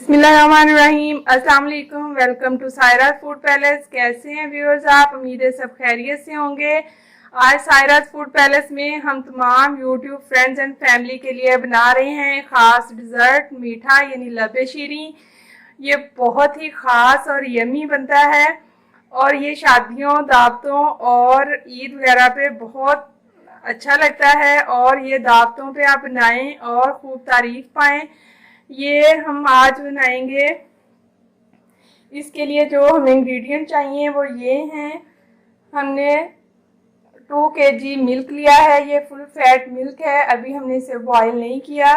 बिस्मिल्लाहिर्रहमानिर्रहीम। अस्सलाम वालेकुम। Welcome to Sairaj food palace. कैसे हैं व्यूअर्स आप? उम्मीद है सब खैरियत से होंगे। आज सायराज फूड पैलेस में हम तमाम यूट्यूब फ्रेंड्स एंड फैमिली के लिए बना रहे हैं खास डिज़र्ट मीठा यानी लबे शीरी। ये बहुत ही ख़ास और यमी बनता है और ये शादियों, दावतों और ईद वगैरह पे बहुत अच्छा लगता है और ये दावतों पे आप बनाएं और खूब तारीफ पाएं। ये हम आज बनाएंगे। इसके लिए जो हमें इंग्रेडिएंट चाहिए वो ये हैं। हमने 2 kg मिल्क लिया है। ये फुल फैट मिल्क है, अभी हमने इसे बॉयल नहीं किया।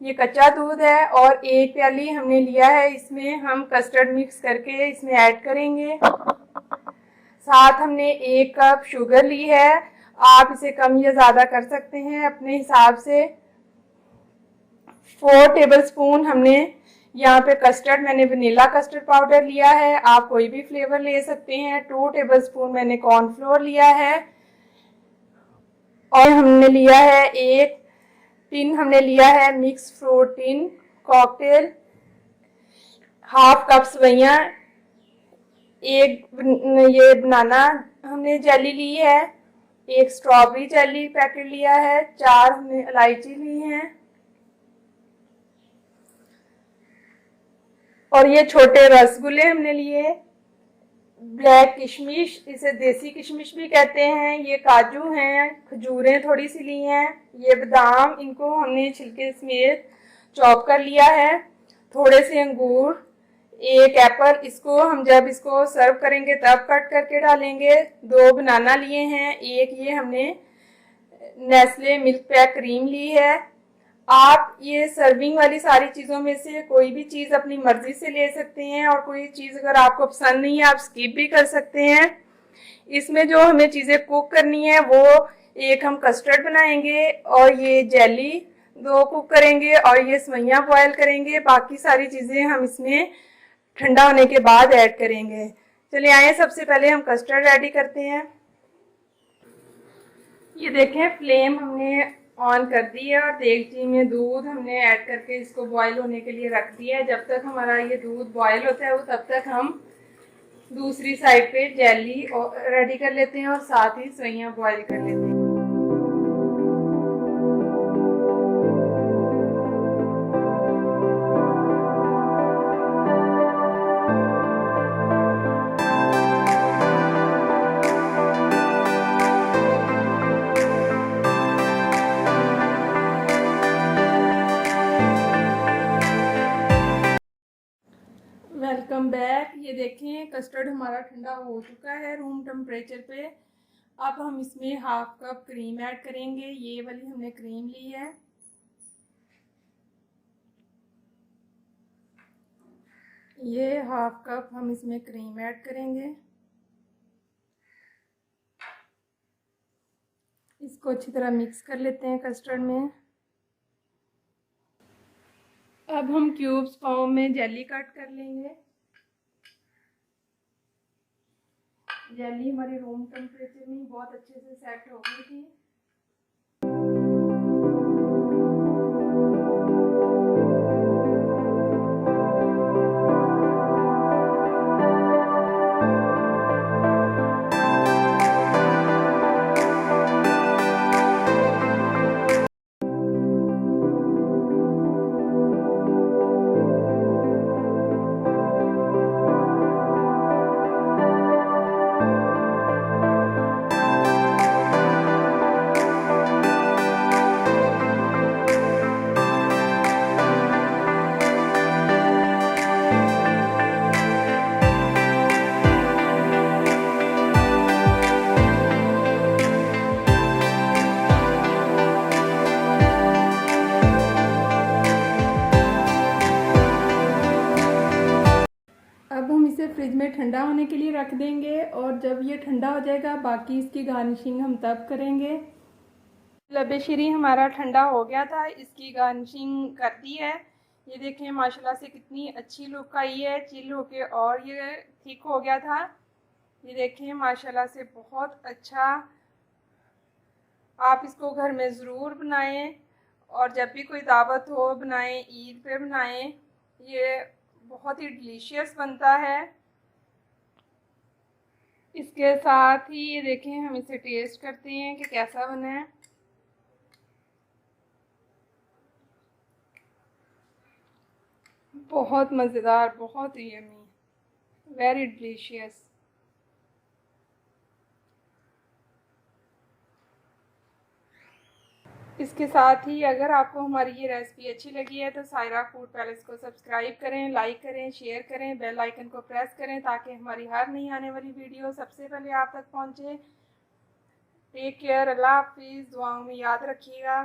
ये कच्चा दूध है और 1 प्याली हमने लिया है। इसमें हम कस्टर्ड मिक्स करके इसमें ऐड करेंगे। साथ हमने 1 कप शुगर ली है। आप इसे कम या ज़्यादा कर सकते हैं अपने हिसाब से। 4 टेबलस्पून हमने यहाँ पे कस्टर्ड, मैंने वनीला कस्टर्ड पाउडर लिया है, आप कोई भी फ्लेवर ले सकते हैं। 2 टेबलस्पून मैंने कॉर्नफ्लोर लिया है और हमने लिया है 1 टिन हमने लिया है mix fruit tin cocktail, 1/2 cup सेवइयाँ, 1 ये बनाना हमने जेली ली है, 1 स्ट्रॉबेरी जेली पैकेट लिया है, 4 हमने इलायची ली है और ये छोटे रसगुल्ले हमने लिए। ब्लैक किशमिश, इसे देसी किशमिश भी कहते हैं। ये काजू हैं, खजूरें थोड़ी सी ली हैं। ये बादाम, इनको हमने छिलके समेत चॉप कर लिया है। थोड़े से अंगूर, 1 एप्पल, इसको हम जब इसको सर्व करेंगे तब कट करके डालेंगे। 2 बनाना लिए हैं। 1 ये हमने नेस्ले मिल्क पैक क्रीम ली है। आप ये सर्विंग वाली सारी चीज़ों में से कोई भी चीज़ अपनी मर्जी से ले सकते हैं और कोई चीज़ अगर आपको पसंद नहीं है आप स्किप भी कर सकते हैं। इसमें जो हमें चीज़ें कुक करनी है वो 1 हम कस्टर्ड बनाएंगे और ये जेली 2 कुक करेंगे और ये सेवइयां बॉयल करेंगे। बाकी सारी चीज़ें हम इसमें ठंडा होने के बाद ऐड करेंगे। चलिए आइए सबसे पहले हम कस्टर्ड रेडी करते हैं। ये देखें, फ्लेम हमने ऑन कर दी है और देगची में दूध हमने ऐड करके इसको बॉईल होने के लिए रख दिया है। जब तक हमारा ये दूध बॉईल होता है वो तब तक हम दूसरी साइड पे जेली रेडी कर लेते हैं और साथ ही सेवइयां बॉईल कर लेते हैं। Welcome back. ये देखें कस्टर्ड हमारा ठंडा हो चुका है रूम टेम्परेचर पे। अब हम इसमें 1/2 कप क्रीम ऐड करेंगे। ये वाली हमने क्रीम ली है। ये 1/2 कप हम इसमें क्रीम ऐड करेंगे। इसको अच्छी तरह मिक्स कर लेते हैं कस्टर्ड में। अब हम क्यूब्स फॉर्म में जेली कट कर लेंगे। जेली हमारी रूम टेम्परेचर में बहुत अच्छे से सेट हो गई थी। अब हम इसे फ्रिज में ठंडा होने के लिए रख देंगे और जब ये ठंडा हो जाएगा बाकी इसकी गार्निशिंग हम तब करेंगे। लबे शीरी हमारा ठंडा हो गया था, इसकी गार्निशिंग कर दी है। ये देखें माशाल्लाह से कितनी अच्छी लुक आई है चिल होके और ये थिक हो गया था। ये देखें माशाल्लाह से बहुत अच्छा। आप इसको घर में ज़रूर बनाएं और जब भी कोई दावत हो बनाएं, ईद पे बनाएं। ये बहुत ही डिलीशियस बनता है। इसके साथ ही ये देखें, हम इसे टेस्ट करते हैं कि कैसा बना है। बहुत मज़ेदार, बहुत ही यम्मी, वेरी डिलीशियस। इसके साथ ही अगर आपको हमारी ये रेसिपी अच्छी लगी है तो सायरा फूड पैलेस को सब्सक्राइब करें, लाइक करें, शेयर करें, बेल आइकन को प्रेस करें ताकि हमारी हर नई आने वाली वीडियो सबसे पहले आप तक पहुंचे। टेक केयर, अल्लाह हाफिज़, दुआओं में याद रखिएगा।